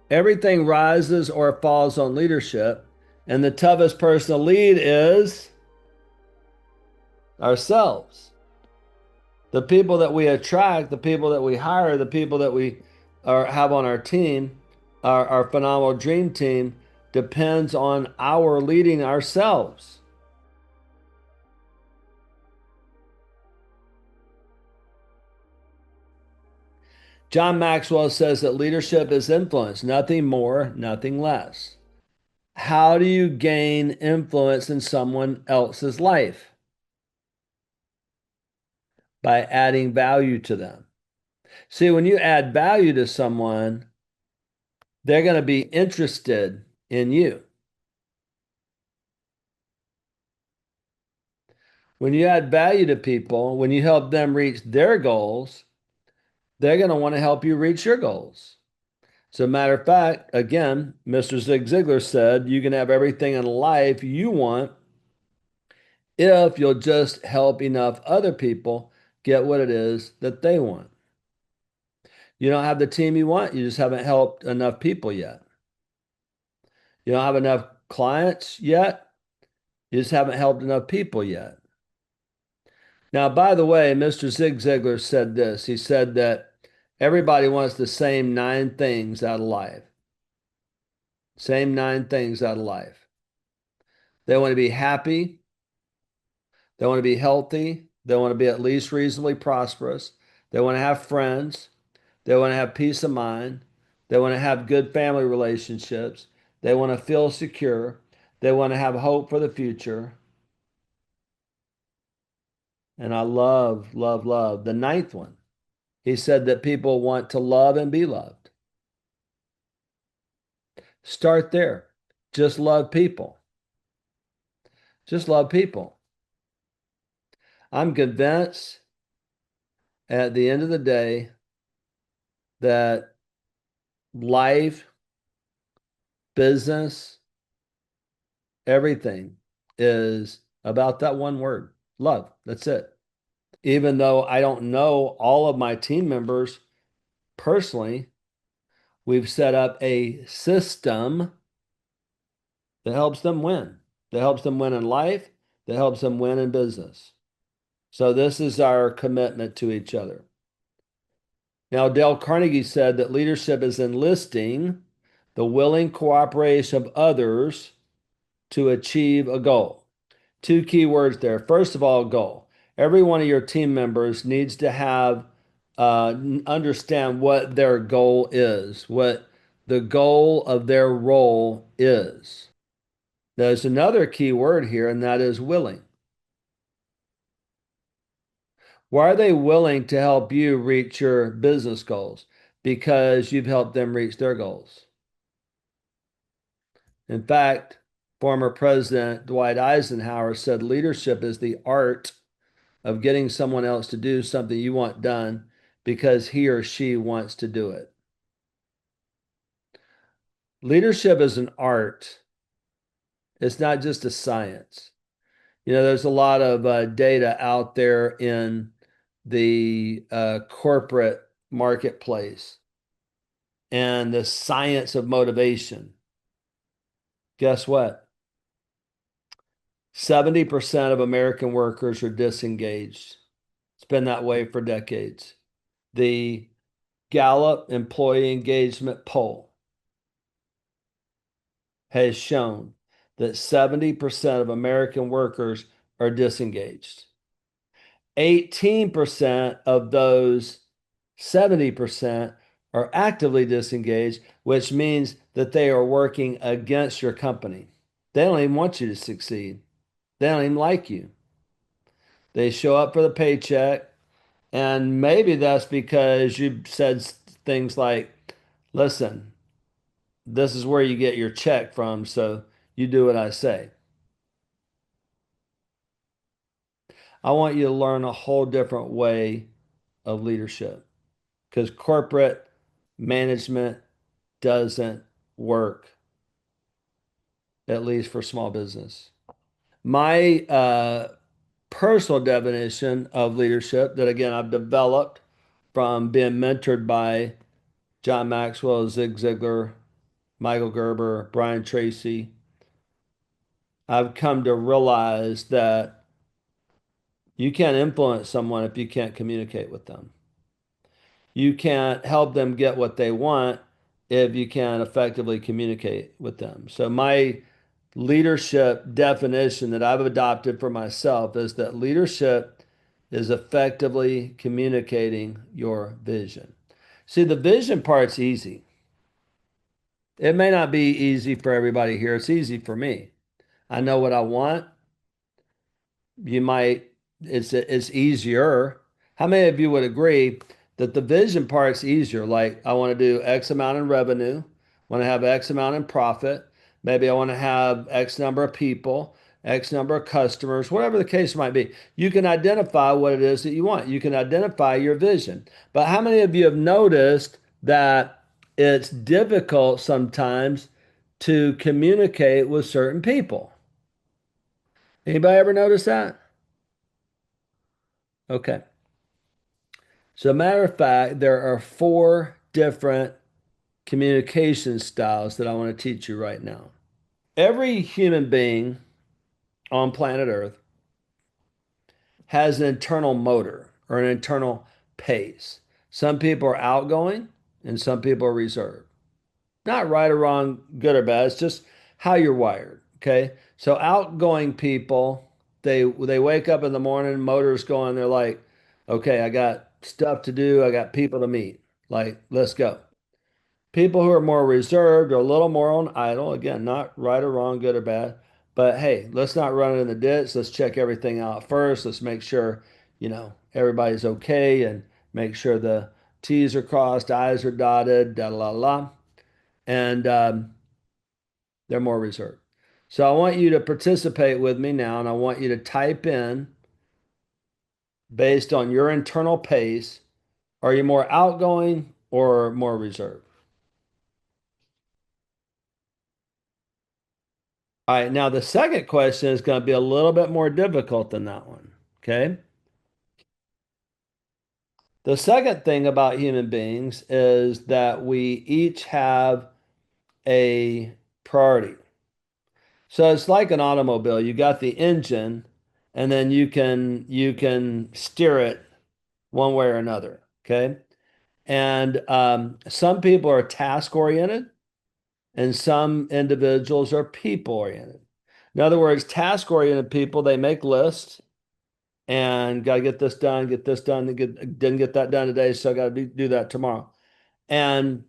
Everything rises or falls on leadership, and the toughest person to lead is ourselves. The people that we attract, the people that we hire, the people that we have on our team, our phenomenal dream team, depends on our leading ourselves. John Maxwell says that leadership is influence, nothing more, nothing less. How do you gain influence in someone else's life? By adding value to them. See, when you add value to someone, they're going to be interested in you. When you add value to people, when you help them reach their goals, they're going to want to help you reach your goals. As a matter of fact, again, Mr. Zig Ziglar said you can have everything in life you want if you'll just help enough other people get what it is that they want. You don't have the team you want, you just haven't helped enough people yet. You don't have enough clients yet, you just haven't helped enough people yet. Now, by the way, Mr. Zig Ziglar said this. He said that everybody wants the same nine things out of life. Same nine things out of life. They want to be happy. They want to be healthy. They want to be at least reasonably prosperous. They want to have friends. They want to have peace of mind. They want to have good family relationships. They want to feel secure. They want to have hope for the future. And I love, love, love the ninth one. He said that people want to love and be loved. Start there. Just love people. Just love people. I'm convinced at the end of the day that life, business, everything is about that one word, love. That's it. Even though I don't know all of my team members personally, we've set up a system that helps them win, that helps them win in life, that helps them win in business. So this is our commitment to each other. Now, Dale Carnegie said that leadership is enlisting the willing cooperation of others to achieve a goal. Two key words there. First of all, goal. Every one of your team members needs to have understand what their goal is, what the goal of their role is. There's another key word here, and that is willing. Why are they willing to help you reach your business goals? Because you've helped them reach their goals. In fact, former President Dwight Eisenhower said leadership is the art of getting someone else to do something you want done because he or she wants to do it. Leadership is an art. It's not just a science. There's a lot of data out there in the corporate marketplace and the science of motivation. Guess what? 70% of American workers are disengaged. It's been that way for decades. The Gallup Employee Engagement Poll has shown that 70% of American workers are disengaged. 18% of those 70% are actively disengaged, which means that they are working against your company. They don't even want you to succeed. They don't even like you. They show up for the paycheck, and maybe that's because you said things like, listen, this is where you get your check from, so you do what I say. I want you to learn a whole different way of leadership because corporate management doesn't work, at least for small business. My personal definition of leadership, that again I've developed from being mentored by John Maxwell, Zig Ziglar, Michael Gerber, Brian Tracy, I've come to realize that you can't influence someone if you can't communicate with them. You can't help them get what they want if you can't effectively communicate with them. So, my leadership definition that I've adopted for myself is that leadership is effectively communicating your vision. See, the vision part's easy. It may not be easy for everybody here. It's easy for me. I know what I want. You might, it's easier. How many of you would agree that the vision part's easier? Like, I want to do X amount in revenue, want to have X amount in profit. Maybe I want to have X number of people, X number of customers, whatever the case might be. You can identify what it is that you want. You can identify your vision. But how many of you have noticed that it's difficult sometimes to communicate with certain people? Anybody ever notice that? Okay. So, matter of fact, there are four different communication styles that I want to teach you right now. Every human being on planet Earth has an internal motor or an internal pace. Some people are outgoing and some people are reserved. Not right or wrong, good or bad. It's just how you're wired. Okay. So outgoing people, they wake up in the morning, motors going, they're like, okay, I got stuff to do, I got people to meet. Like, let's go. People who are more reserved are a little more on idle. Again, not right or wrong, good or bad. But hey, let's not run it in the ditch. Let's check everything out first. Let's make sure, everybody's okay and make sure the T's are crossed, I's are dotted, da la la. And they're more reserved. So I want you to participate with me now, and I want you to type in based on your internal pace. Are you more outgoing or more reserved? All right, now the second question is going to be a little bit more difficult than that one. Okay. The second thing about human beings is that we each have a priority. So it's like an automobile. You got the engine, and then you can steer it one way or another. Okay. And some people are task oriented and some individuals are people oriented. In other words, task oriented people, they make lists and got to get this done, didn't get that done today, so got to do that tomorrow. And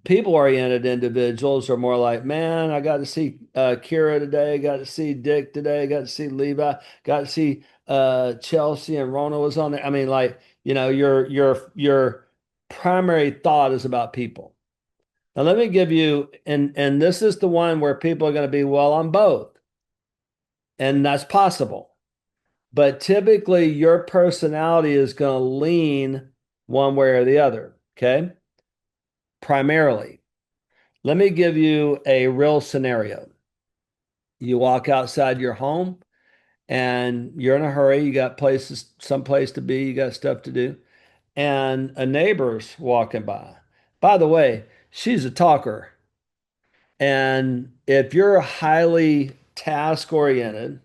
people oriented individuals are more like, man, I got to see Kira today, got to see Dick today, got to see Levi, got to see Chelsea and Rona was on there. I mean, like, your primary thought is about people. Now let me give you, and this is the one where people are going to be, well, on both, and that's possible. But typically your personality is going to lean one way or the other. Okay. Primarily. Let me give you a real scenario. You walk outside your home and you're in a hurry. You got places, someplace to be, you got stuff to do, and a neighbor's walking by. By the way, she's a talker. And if you're highly task oriented,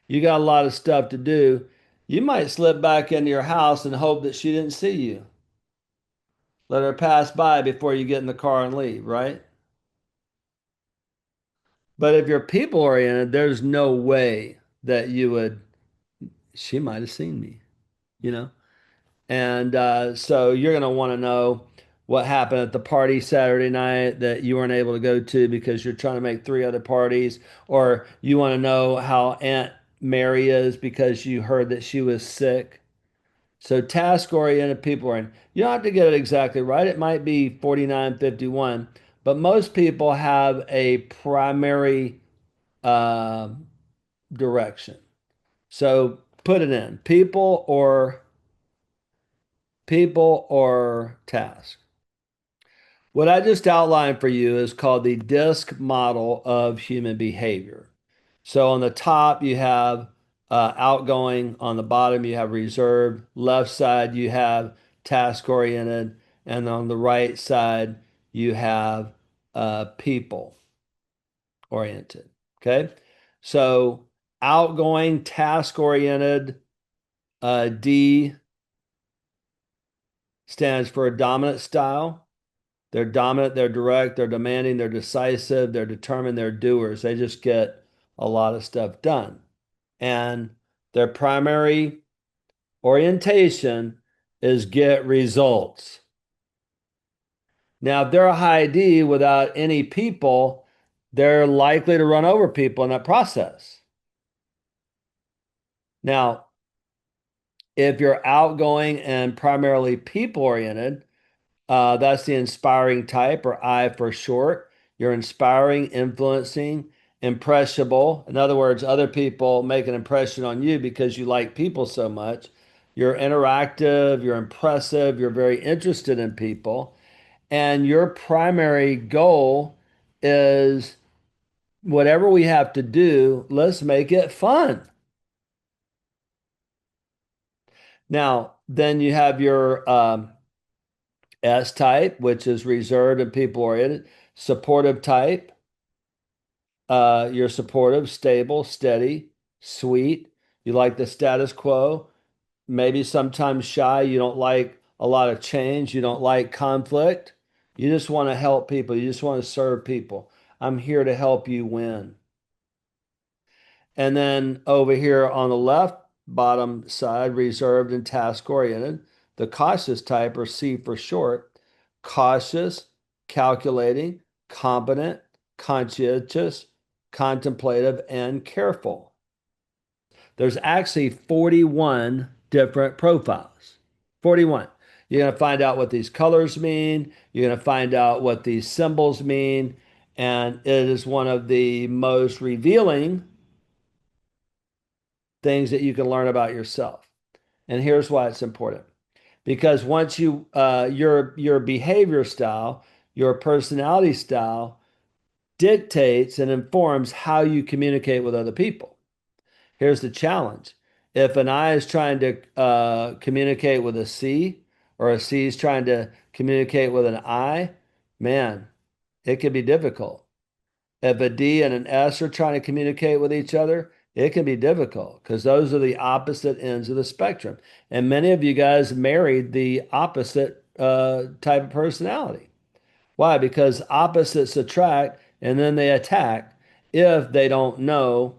you got a lot of stuff to do, you might slip back into your house and hope that she didn't see you. Let her pass by before you get in the car and leave, right? But if you're people oriented, there's no way that you would, she might have seen me, you know? And so you're going to want to know what happened at the party Saturday night that you weren't able to go to because you're trying to make three other parties, or you want to know how Aunt Mary is because you heard that she was sick. So task oriented people are in. You don't have to get it exactly right. It might be 49-51, but most people have a primary uh, direction. So put it in people or task. What I just outlined for you is called the DISC model of human behavior. So on the top, you have outgoing. On the bottom, you have reserved. Left side, you have task oriented. And on the right side, you have people oriented. Okay. So outgoing, task oriented, D stands for a dominant style. They're dominant, they're direct, they're demanding, they're decisive, they're determined, they're doers. They just get a lot of stuff done. And their primary orientation is get results. Now, if they're a high D without any people, they're likely to run over people in that process. Now, if you're outgoing and primarily people oriented, that's the inspiring type, or I for short. You're inspiring, influencing, impressionable. In other words, other people make an impression on you because you like people so much. You're interactive, you're impressive, you're very interested in people. And your primary goal is whatever we have to do, let's make it fun. Now, then you have your S type, which is reserved and people oriented, supportive type. You're supportive, stable, steady, sweet. You like the status quo, maybe sometimes shy. You don't like a lot of change. You don't like conflict. You just want to help people. You just want to serve people. I'm here to help you win. And then over here on the left bottom side, reserved and task oriented, the cautious type, or C for short, cautious, calculating, competent, conscientious, contemplative, and careful. There's actually 41 different profiles. 41. You're going to find out what these colors mean. You're going to find out what these symbols mean. And it is one of the most revealing things that you can learn about yourself. And here's why it's important. Because once your behavior style, your personality style dictates and informs how you communicate with other people. Here's the challenge. If an I is trying to communicate with a C, or a C is trying to communicate with an I, man, it can be difficult. If a D and an S are trying to communicate with each other, it can be difficult because those are the opposite ends of the spectrum. And many of you guys married the opposite type of personality. Why? Because opposites attract and then they attack if they don't know,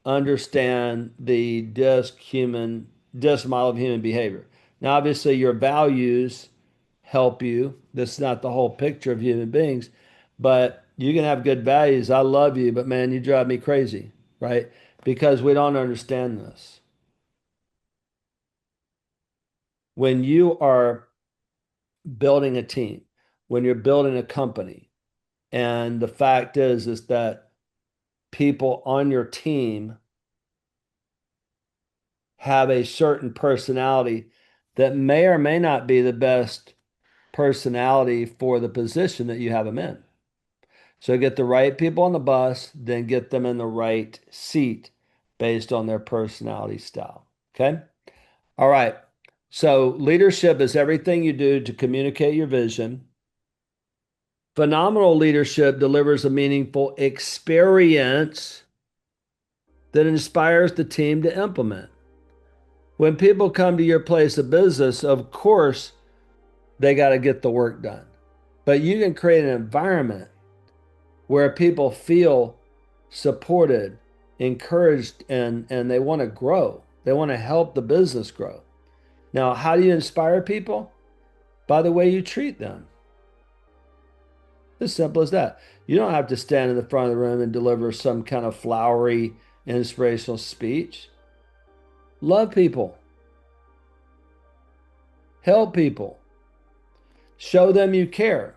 understand the DISC model of human behavior. Now, obviously, your values help you. This is not the whole picture of human beings, but you can have good values. I love you, but man, you drive me crazy, right? Because we don't understand this. When you are building a team, when you're building a company, and the fact is that people on your team have a certain personality that may or may not be the best personality for the position that you have them in. So get the right people on the bus, then get them in the right seat based on their personality style. Okay. All right. So leadership is everything you do to communicate your vision. Phenomenal leadership delivers a meaningful experience that inspires the team to implement. When people come to your place of business, of course, they got to get the work done. But you can create an environment where people feel supported, encouraged, and they want to grow. They want to help the business grow. Now, how do you inspire people? By the way you treat them. As simple as that. You don't have to stand in the front of the room and deliver some kind of flowery, inspirational speech. Love people. Help people. Show them you care.